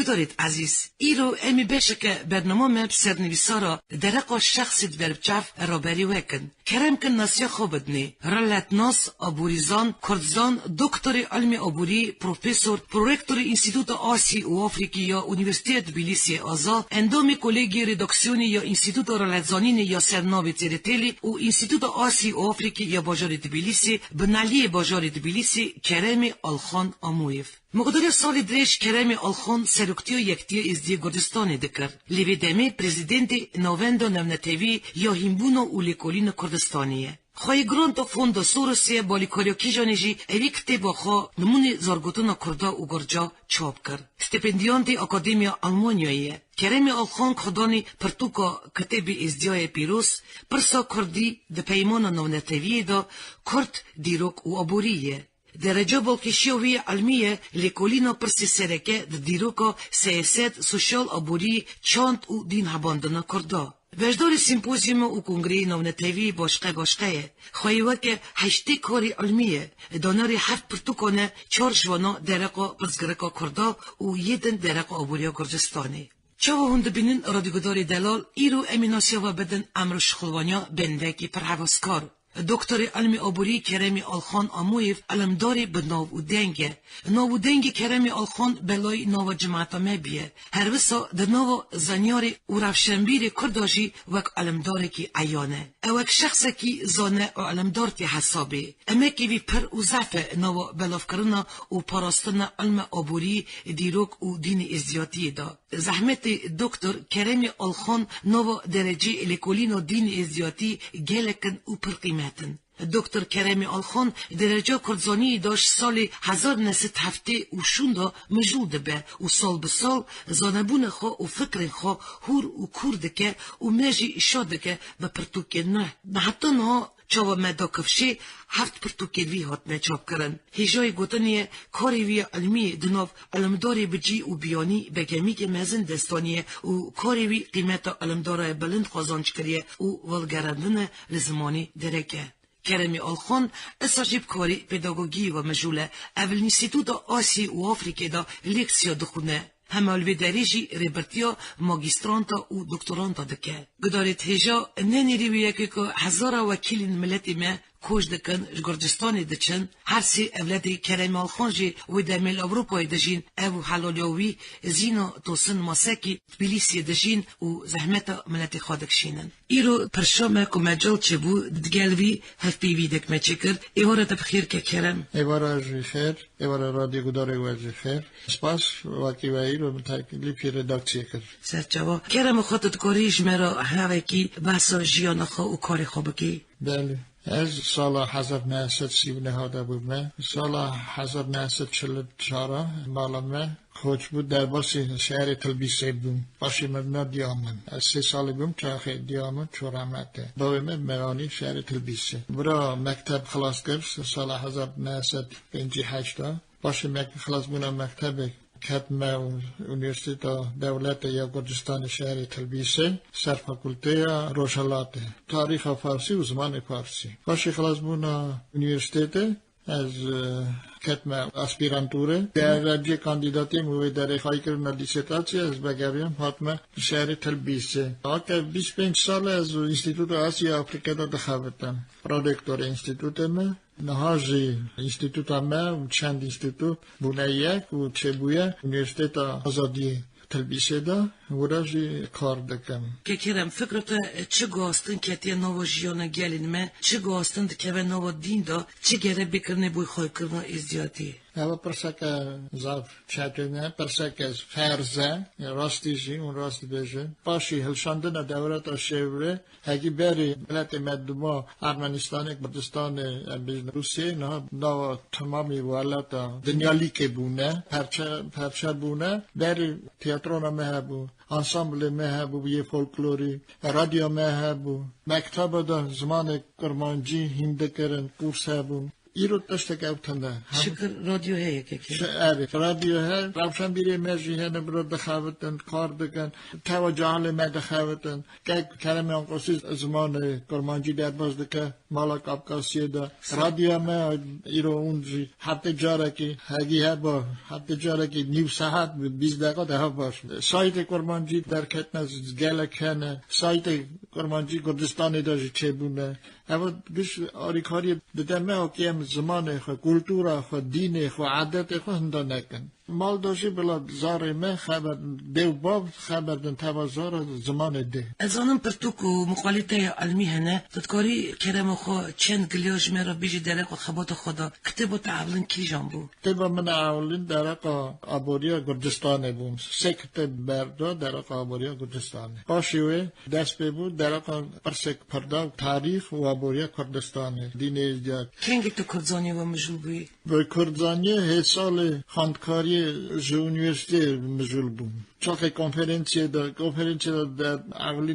بدارید عزیز ایرو امی بشه که برنامه مب سرنویسارا درقا شخصیت بربچف را بری وکن کرم کن ناسیا خوبدنی رلت ناس آبوریزان کردزان دکتر علم آبوری پروفسور پروریکتور انستیتوت آسی و آفریقی یا اونیورسیته تبلیسی آزا اندومی کولگی رداکسیونی یا انستیتوت رلتزانین یا سرناوی تریتلی و انستیتوت آسی و آفریقی یا باجار تبلیسی بنالی باجار تبلیسی کرم آلخان آمویف مقدار سال درش کرم آلخان سرکتی و یکتی ازدی گردستان دکر لیوی دمی پرزیدنت نووندو نمنتوی یا هیمبونو اولیکولین کردستانیه خواهی گرانت فوند سورسیه بالیکاریو کیجانیجی اوی کتبا خواه نمونی زارگوتون کردا و گرجا چاپ کرد. ستپندیانت اکادمیا آلمانیاییه. کرمی آلخان کدانی پرتوکا کتب ازدیای پیروز پرسا کردی ده پیمان نونتویه دا کرد دیروک و عبوریه. درجه بالکشیوی علمیه لیکولینا پرسی سرکه ده دیروکا سیاست سوشال عبوری چاند و دین هباندنا کردا. وجدار سیمپوزیوم و کنگره نونتوی باشقه خواهی که هشتی کاری علمیه داناری 7 پرتوکانه 4 جوانا درقا پرزگرقا کردا و یدن درقا عبوریا گرجستانی. چاو هند بینن رادیگداری دلال ایرو امیناسیا و بدن امر شخلوانیا بندگی پرحواسکار. دکتر علمی آبوری کرمی آلخان آمویف علمداری به ناو دنگ کرمی آلخان بلای ناو جماعت مبیه هر وسا ده ناو زنیاری و رفشنبیر کرداجی وک علمداری کی عیانه اوک شخص کی زانه و علمدار تی حسابه اما کی وی پر و زعف ناو بلاف کرنا و پاراستن علم آبوری دیروک و دین ازدیاتی دا زحمت دکتر کرمی آلخان ناو درجه الیکولین و دین ازدیاتی گلکن و پرقیمه دکتر کرمی آلخان درجه کردزانی داشت سال 1907 و شوندا مجود به و سال به سال زانبون خو و فکر خو هور و کردکه و مجی شادکه به پرتوکه نه حتی نه چاو مداکفشه 7 پرتوکه وی هات نچاب کرن هجای گوتنیه کاری وی علمی دناف علمداری بجی و بیانی بگمی که مزن دستانیه و کاری وی قیمت علمداره بلند خوازانچ کریه و ولگرندن لزمانی درکه کرمی آلخان اساجیب کاری پداگوگی و مجوله اول انستیتوت آسی و آفریقی دا لیکسیا دخونه همه الویدریجی ریبرتیا ماگیسترانتا و دکترانتا دکه گدارت هجا ننیریویه که هزارا وکیلین ملتی ما کوش دکن گرجستانی دچن هر سی اولادی کرمی آلخان جی و دمیل اوروپای دجین او حلالیوی زینو توسن ماسکی تبلیسی دجین و زحمت ملتی خادکشینن ایرو پرشامه که مجال چه بود دگلوی هف بیوی دک مچکر ایوارا تبخیر که کرم ایوارا جی خیر ایوارا رادی گداره و جی خیر سپاس واقعی و ایرو متاکلی پی رداکتیه کر سرچوا کرم خودت کاریش مرا هاوکی بحثا جیان خو و کاری خوبکی بله از سال 1939 بودم سال 1944 مالم خوش بود در باسی شهر تلبیسه بودم باشی مبنا دیامن از 3 سال بودم چاخه دیامن چورامته دومه مرانی شهر تلبیسه برا مکتب خلاص کرد سال 1958 باشی مکتب خلاص بودم مکتب کتم اونیورسیتا دولت یا گرجستان شهر تلبیسه سر فاکولته روشلاته تاریخ فارسی و زمان فارسی باشی خلاص بودم اونیورسیته از کتم اسپیرانتوره درجه کاندیداتی موی در خواهی کردن لیسیتاسی از بگریم حتما شهر تلبیسه آکه 25 سال از انستیتوت آسیا آفریقا دا دخوابتم پرودکتور انستیتوت ما نهاجی انستیتوت ما و چند انستیتوت بونه یک و چه بویه اونیورسیت آزادی تلبیسه دا وراجی کار دکم که کرم فکرت چه گاستن که تی نو جیانا گلین ما چه گاستن که و نو دین دا چه گره بکرنه بوی خواه کرنا ازدیاتی اما پرسک زاف چطور پرسک فرزه راستیجی اون راست بشه باشی هلشاندن دولت شوره هگی بری ملت مردم ارمنستان کردستان روسیه نه تمامی ولات دنیا لیک بونه پرچه بونه بری تئاتر مهبو انسامبل مهبو یه فولکلوری رادیو مهبو مکتب دا زمان کرمانجی هند کرن کورس هبو ایرو داشته گفتنده شکر رادیو هایی که آره رادیو ها روشن بیری مجی ها نبرو دخواتن کار دکن توجه حال ما دخواتن که کلمه آنقاسی زمان کرمانجی در باز دکه مالا کابکاسیه دا رادیو ما ایرو اونجی هفته جاره که هگی ها با هفته جاره که نیو ساعت 20 دقیقه ده باش سایت کرمانجی در کتنه گله کنه سایت کرمانجی کردستانی داشت چه بونه اما گوش آریکاری ددمه که هم زمان خو کلتورا خو دین خو عادت خو هنده نکن مال داشتی بلا زار من خبر دیو باب خبر دن توازار زمان ده از آنم پرتوکو مقالطه علمی هنه تدکاری کرم خو چند گلیاج مرا بیجی درق خبات خدا کتب تعاون کی جان بو کتب من اولین درق آبوریا کردستان بوم سه کتب بردا درق آبوریا کردستان باشیوه دست بود درق پرسک پردا تاریخ و آبوریا کردستان دین ازدیاد کنگی تو کردزانی و مجول بوی؟ به کردزانی هی سال خاندکاری جو اونیورسیته مجول بوم چاقه کنفرانسی در اولی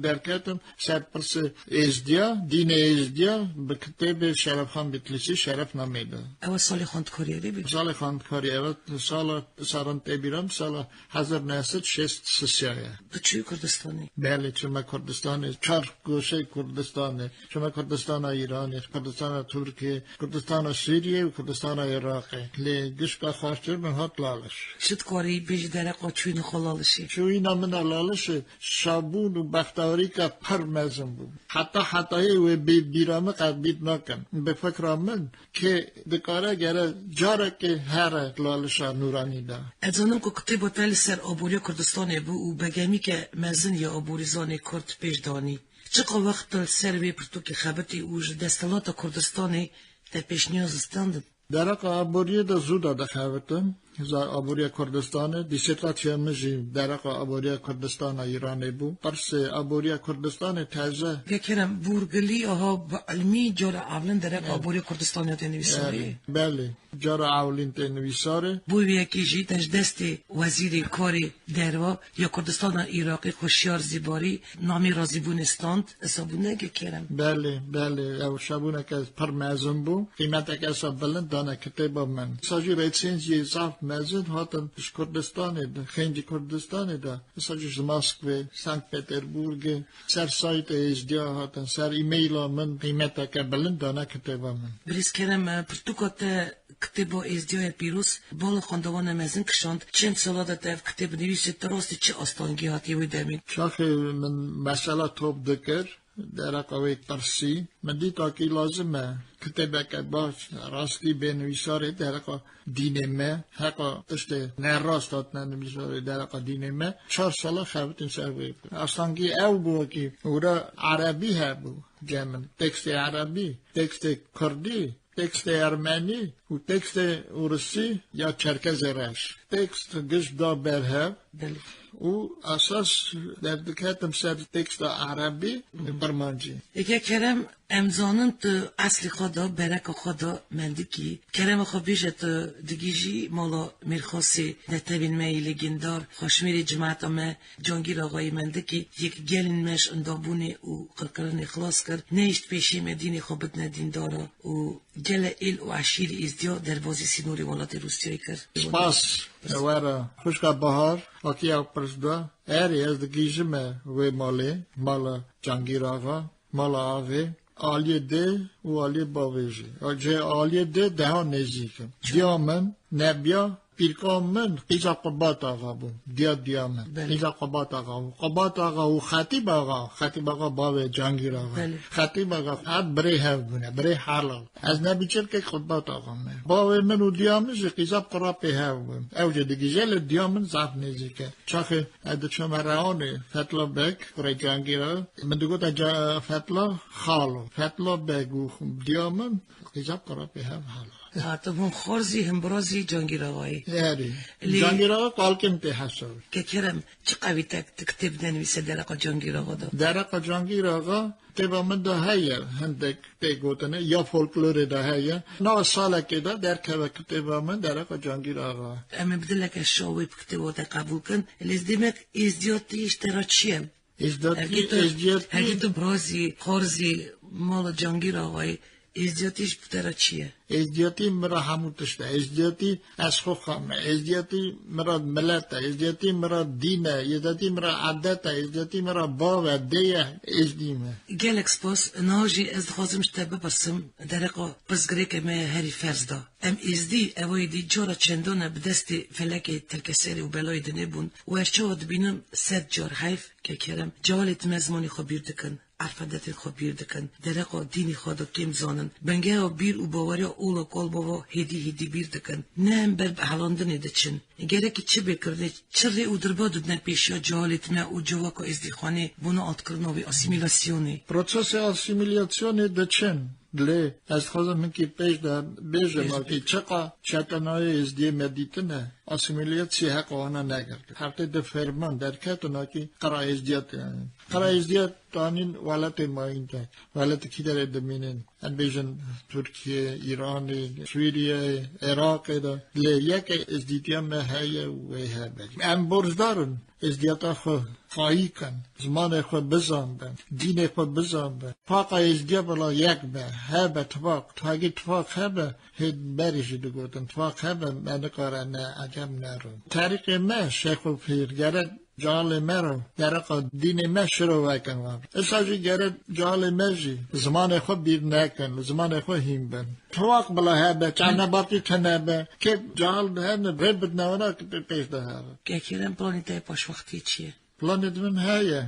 در کتم سر پرس ازدیا دین ازدیا به کتاب شرف خان بیتلیسی شرف نمیده اول سال خاندکاری دی بید؟ سال خاندکاری اول سال سارانته بیرم سال 1963 تو چوی کردستانی؟ بله چما کردستان چار گوشه کردستانه چما کردستان ایرانی کردستان ترکیه کردستان سوریه و کردستان عراق لی گشکا خواشتر من هات لالش شد کاری بیجی درق چوی نخلالشی چوی نامن لالش شابون و بختاری که پر مزم بود حتی و بیرامه قبید نکن به فکر من که دکاره گره جاره که هر لالشا نورانی دا از آنم که کتب تل سر آبوری کردستان بو و بگمی که مزن یا آبوریزان کرد پیش دانی چقا وقت تل سر بی پرتو که خبتی اوج دستالات کردستانی در پیش نیاز استاندن درق آبوری دا زودا دخواتم آبوریا کردستان دیسیتراتیا مجی درق آبوریا کردستان ایرانی بو پرس آبوریا کردستان تازه فکرم بورگلی آها با علمی جار اولین درق آبوریا کردستان تنویساره بله جار اولین تنویساره بوی یکی جی تنج دست وزیر کاری دروا یا کردستان عراقی خوشیار زیباری نامی رازی بونستاند حسابونه که کرم بله او شبونه که پر مزن بو قیمت که حساب بلند دانه کتاب من ساجی ریتسینز یه صاف مزن هاتن کردستان ده خنج کردستان ده ساجی مسکو سانت پتربورگ سر سایت ازدیا هاتن سر ایمیل من قیمت که بلند دانه کتاب من بریز کرم پرتوکات کتاب ازدیا پیروز بال خاندوان مزن کشاند چند ساله ده کتاب نویسید درستی چه آستانگی هاتی وی دمید شاخ من مسئله توب دکر در قوی پرسی من دیتا که لازمه کتابه که باش راستی بنویساره در قا دین ما حقا تشته نه راست هات ننویساره در قا دین ما 4 ساله خوابتین سر بید اصلانگی او بود که اورا عربی ها بود جمعن تکست عربی تکست کردی تکست ارمنی و تکست روسی یا چرکز رش تکست گش دا برهب او اساس در دکتم سر تکست عربی برمانجی اگه کرم امزانن تو اصلی خدا برک خدا مندکی کرم خو بیشت دگیجی مالا میرخاسی نتبین می لگندار خوشمیر جماعت ما جانگیر آقای مندکی یک گلین مش اندابونه و قرقرن اخلاص کرد نیشت پیشی مدینی خوبت ندین داره و گل ایل و عشیر ازدیا در بازی سینوری ولات روسیایی کرد سپاس وارا خوشگاه بهار اکی او پرسدا اری از دگیجمه و مالا جانگیر آقا مالا آقا عالی ده و عالی باویجی جه عالی ده ها نزیکم دیامن نبیا پیرکان من قیزا قبات آقا بود دیامن قیزا قبات آقا بود قبات آقا و خطیب آقا باوی جانگیر آقا خطیب آقا حد بری هف بونه بری حلال از نبیچر که قبات آقا من باوی من و دیامن جه قیزا قرابی هف بون او جه دیگه جل دیامن زف نزیکه چاخه اد چما رعانه فتلا بک برای جانگیر آقا من دو گوتا فتلا خالو فتلا بک و دیامن قیزا قرابی هف حلال تو هم خورزی هم برازی جانگیر آقایی جانگیر آقا قالکم ته حساب که کرم چه قوی تکتب ننویسه در آقا جانگیر آقا دا در آقا جانگیر آقا تبا من دا هیا هندک تگوتنه یا فولکلور دا هیا 9 ساله که دا در که کتبا من در آقا جانگیر آقا اما بدلک شاوی کتبات قبول کن لازدمک ازدیاتی اشترا چیم ازدیاتی هرگی تو برازی خورزی مال جانگیر آقایی ازدیاتیش بتره چیه؟ ازدیاتی مرا هموتش ده، ازدیاتی از خو خامه، ازدیاتی مرا ملت، ازدیاتی مرا دینه، ازدیاتی مرا عادت، ازدیاتی مرا باور دیه ازدیمه. گلکس باس ناجی از خواستم شده بپرسم درقا بزگری که من هری فرض دا ام ازدی اوی دی جورا چندونه بدستی فلکی ترکسری و بلای دنه بون و ارچاد بینم 100 جار حیف که کرم جوالت مزمانی خو بیردکن عرفدت خو بیردکن درقا دینی خود کم زانن بنگه و بیر و باوری اولا کال باوا هدی بیردکن نه ام بر حالاندنه دچن گره که چه بکرده چه ری او دربادو دن پیشیا جوالت ما او جواکو ازدی خانه بونا آت کرنوی اسیمیلاسیونه Proces asimilațiune de ce? Le, از خواستم که پیش در بیجم که چقا چکنای ازدی مدیتنه اسیمیلاسی حق آنها نگرد. حتی در فرمان در کتونا که قرا ازدیات تانین ولت ما اینجا ولت کی در ادمینن ان بیجن ترکیه ایران سوریه عراق دا لی یک ازدیتیا مهیه و هبه ام برزدارن ازدیاتا خو خواهی کن زمان خو بزن بن دین خو بزن بن فاقا ازدیا بلا یک به هبه طباق تاگی طباق هبه هید بریش دو گوتن طباق هبه من کارن عجب نرون طریق ما شیخ و پیرگره جال مرا درقا دین ما شروع کنم اساجی گره جال مجی زمان خود بیر نکن زمان خود هیم بن طباق بلا هبه چند باقی تنبه که جال هنه ربط نوانا که پیش ده هبه که کرم پلانیتای پاش وقتی چیه؟ پلانت من هایه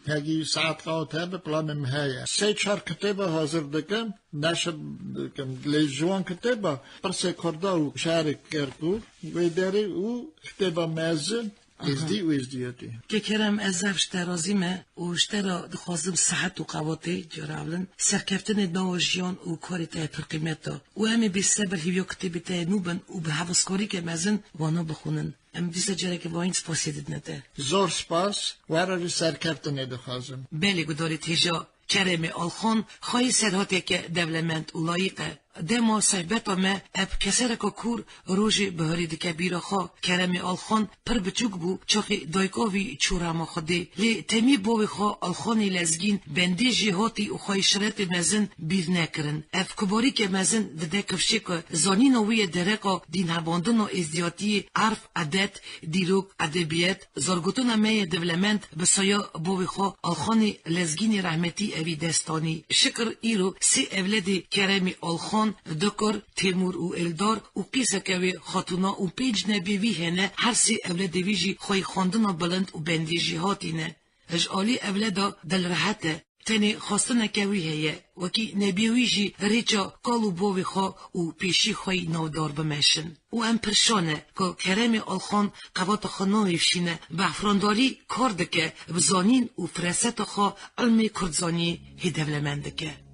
هاگی ساعت قاوت هبه پلانم هایه 3-4 کتابه حاضر دکم نشر دکم لیجوان کتابه پرسه کرده و شهر کرکو و داری او کتابه مازن ازدی و ازدیاتی که کرم از زفش رازیمه و اشترا دخوازم صحت و قواتی جرابلن سرکفتن نواجیان و کاریت پرقیمت دا و همه بیستبر هیویا کتابیت نوبن و به حواسکاری که مزن وانا بخونن ام دیسه جره که با این سپاسیدت نده زور سپاس وراری سرکفتن دخوازم بله گداری تیجا کرم آلخان خواهی سرهاتی که دولمند و لایقه دما صحبت ما اب کسر کور روژ بهاری دکه بیرا خوا کرم آلخان پر بچوک بو چاقی دایکاوی چورما خوده لی تمی باوی خوا آلخانی لزگین بنده جهاتی و خواهی شرط مزن بیر نکرن اب کباری که مزن دده کفشه که زانینوی درقا دین هباندن و ازدیاتی عرف عدد دیروک ادبیت زارگوتون مای دولمند بسایا باوی خوا آلخانی لزگین رحمتی اوی دستانی شکر ایرو سی اولادی کرم آلخان دکر تیمور و الدار و قیسه که خاتونا و پیج نبیوی هنه هر سی اولاد ویجی خوی خواندن بلند و بندیجی هاتینه اجعالی اولادا دل راحته تنی خواستن کوی هیه وکی نبیویجی ریچا کالو باوی خوا و پیشی خوی نودار بمشن و ام پرشانه که کرم آلخان قوات خانوی فشینه به افرانداری کردکه بزانین و فرست خوا علم کردزانی هدولمندکه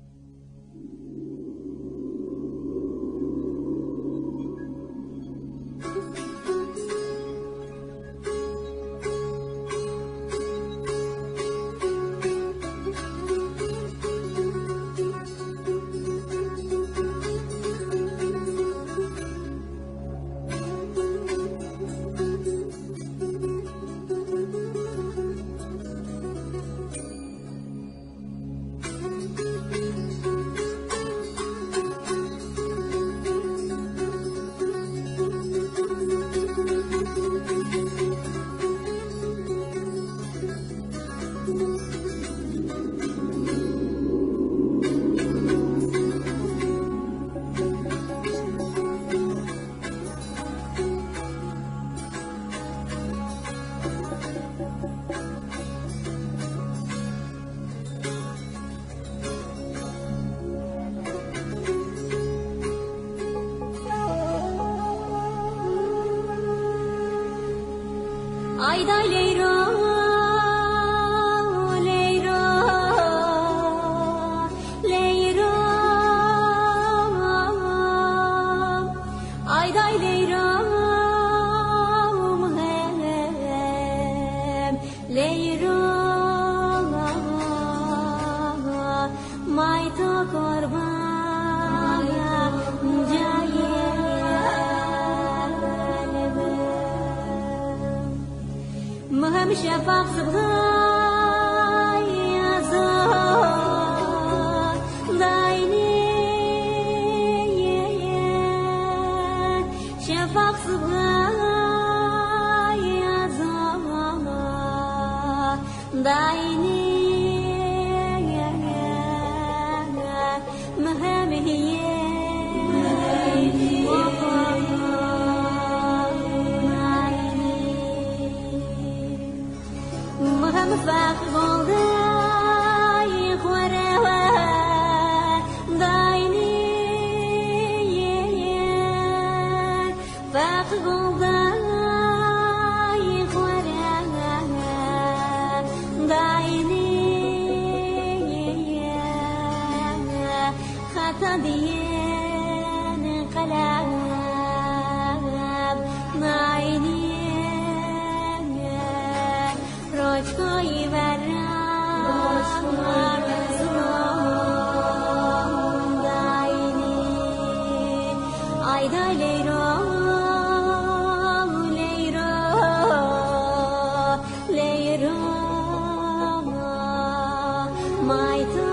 Ayda Leyla, Leyla, Leyla, Ayda Leyla, Leyla, Mayta Korbaya, Jaye. مهم شفاق صبغاي يا زهر دايني شفق صبحای ازام داینی مهمیه مهم فقر بودای خوره و داینی فقر بودای خوره داینی خطا دین قلب معینی روشکوی ورم داینی آیدا لیرو لیرو لیرو مای تو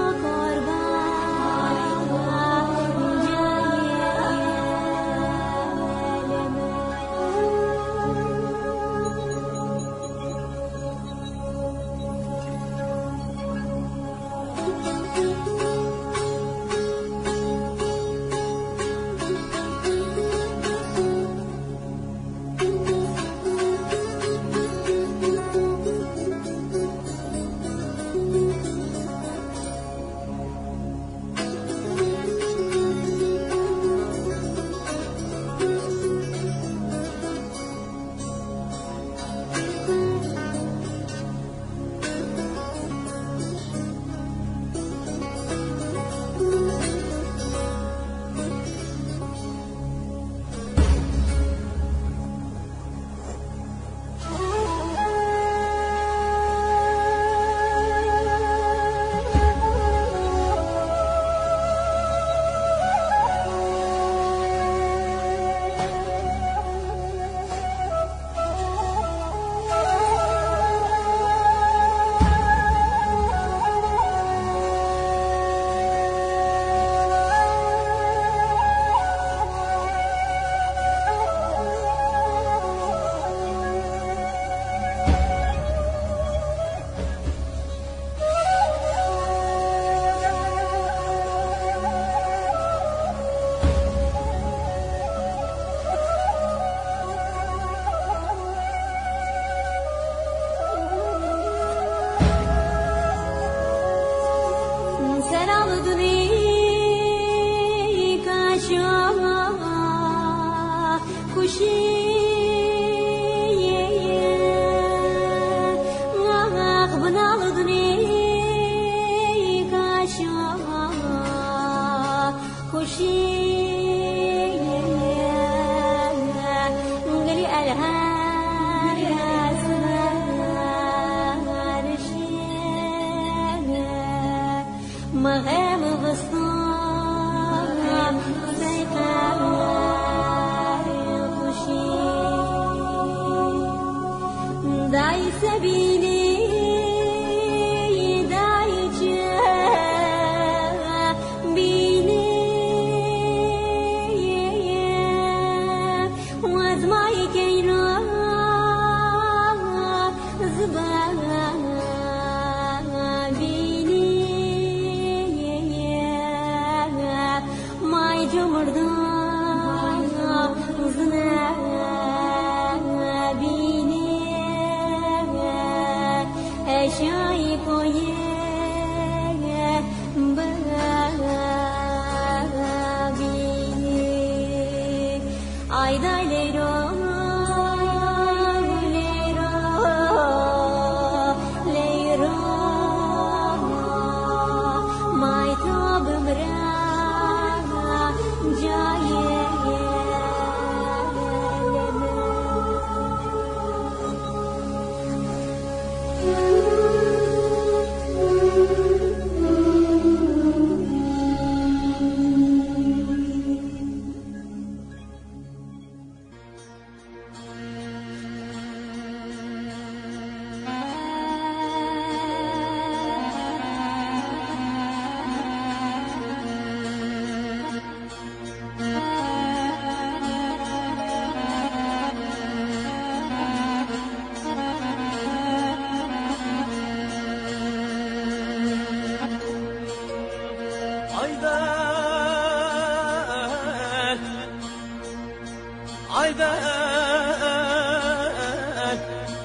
aydan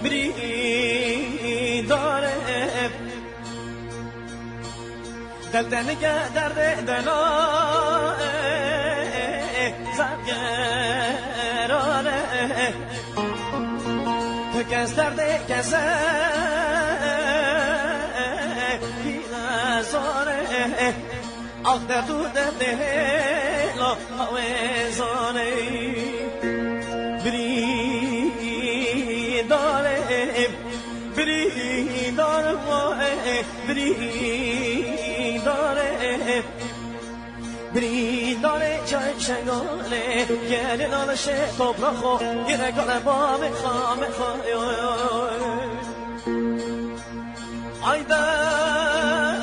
biri dare delden derde dela zagerare kes derde kese zore ah derdu derde la hawezane biri dare biri dare biri dare biri dare çay şengale gelin alışe toprağı yine kalaba ve khame khayoy aydan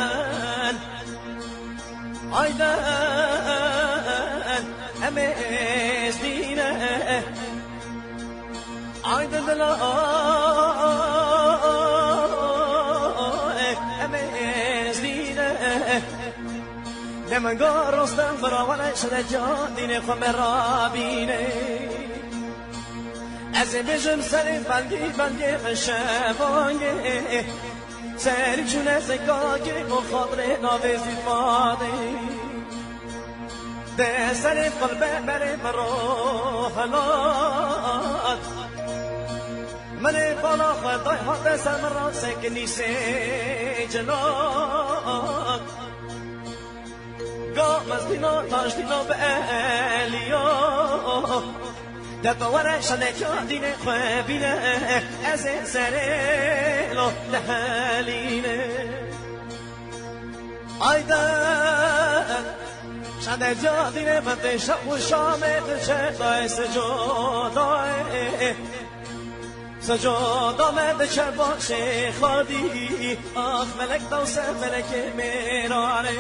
aydan emezdine aydan la emezdine لمن قرص تنبرا ولا شد جادين خمرابيني ازم بجم سري بلقي خشباني سري جونه زكاكي وخاطري نافذي فاضي ده سري قلبي بري مروحلات مني فلا خطاي حتى سمرا سكني سجلات قامز دينا تاج دينا بأليو دبا ورا شنك دينا خوابينا أزين سريلو لحالينا أيضا شنك دينا منتشق وشامت شتاي سجوداي سجودا مد شبا شيخادي آخ ملك دوسه ملك ميراني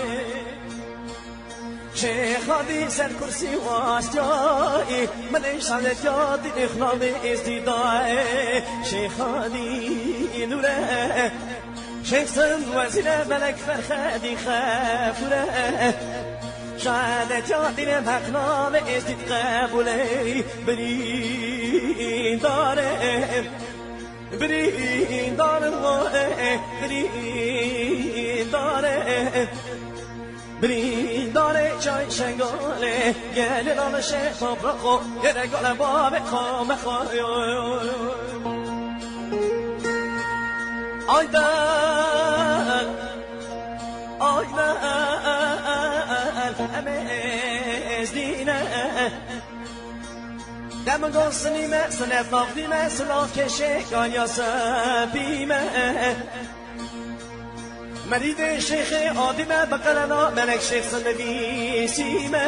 شيخادي سر كرسي واسجاي من إشارة جادي إخلامي ازديداي شيخادي نوره شيخ سن وزير ملك فرخادي خافوره شهادة جادي مقنام ازديد قبولي بري داره بري داره بري داره بري داره چای شنگاله گل دانشه طبرقو یه رگال باب خام خواهی آیدن آیدن امزدینه دم گوسنیمه سنف نافدیمه سلاف کشکان یا سبیمه مرید شیخ آدیمه بقرنا ملک شیخ سنویسیمه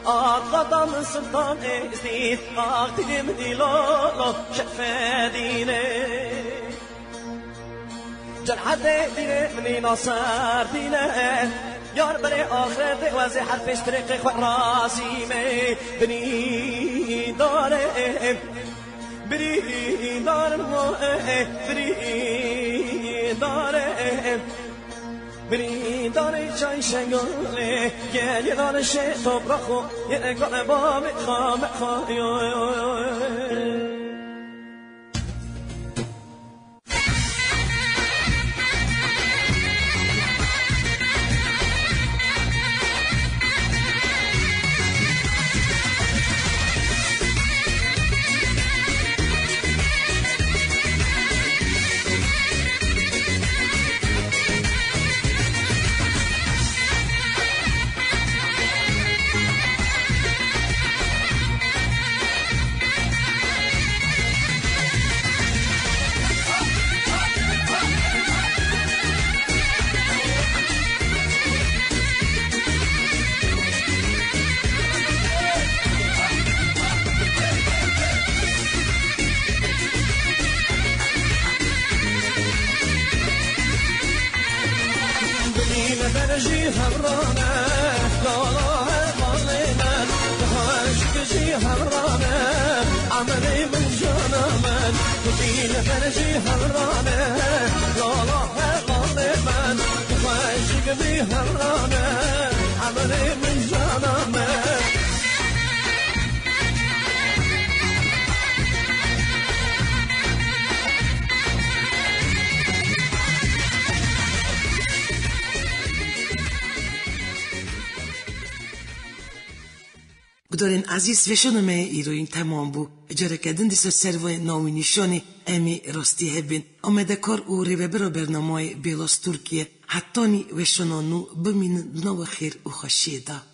آقادم سلطان ازدید آق دیدیم دیلالو شفدینه جرحت دینه منی ناصر دینه یار برای آخر دوازه حرفش طریق خود راسیمه بنی داره بری داره بری داره بری داره چای شنگاله گل یه داره شه طبرخو یه نگاه باب خام خواهی برجي همرانه لالا هالينا تهاجكجي همرانه عمري من جانا من تبين برجي همرانه لالا هالينا تهاجكجي همرانه عمري من جانا من دارین عزیز وشونم ایروین تمام بو اجاره کردن دیسو سروی ناوی نشانی امی راستی هبین آمده کار او ریوه برو برنامه بیلاس ترکیه حتانی وشونانو بمین نو خیر و خشیده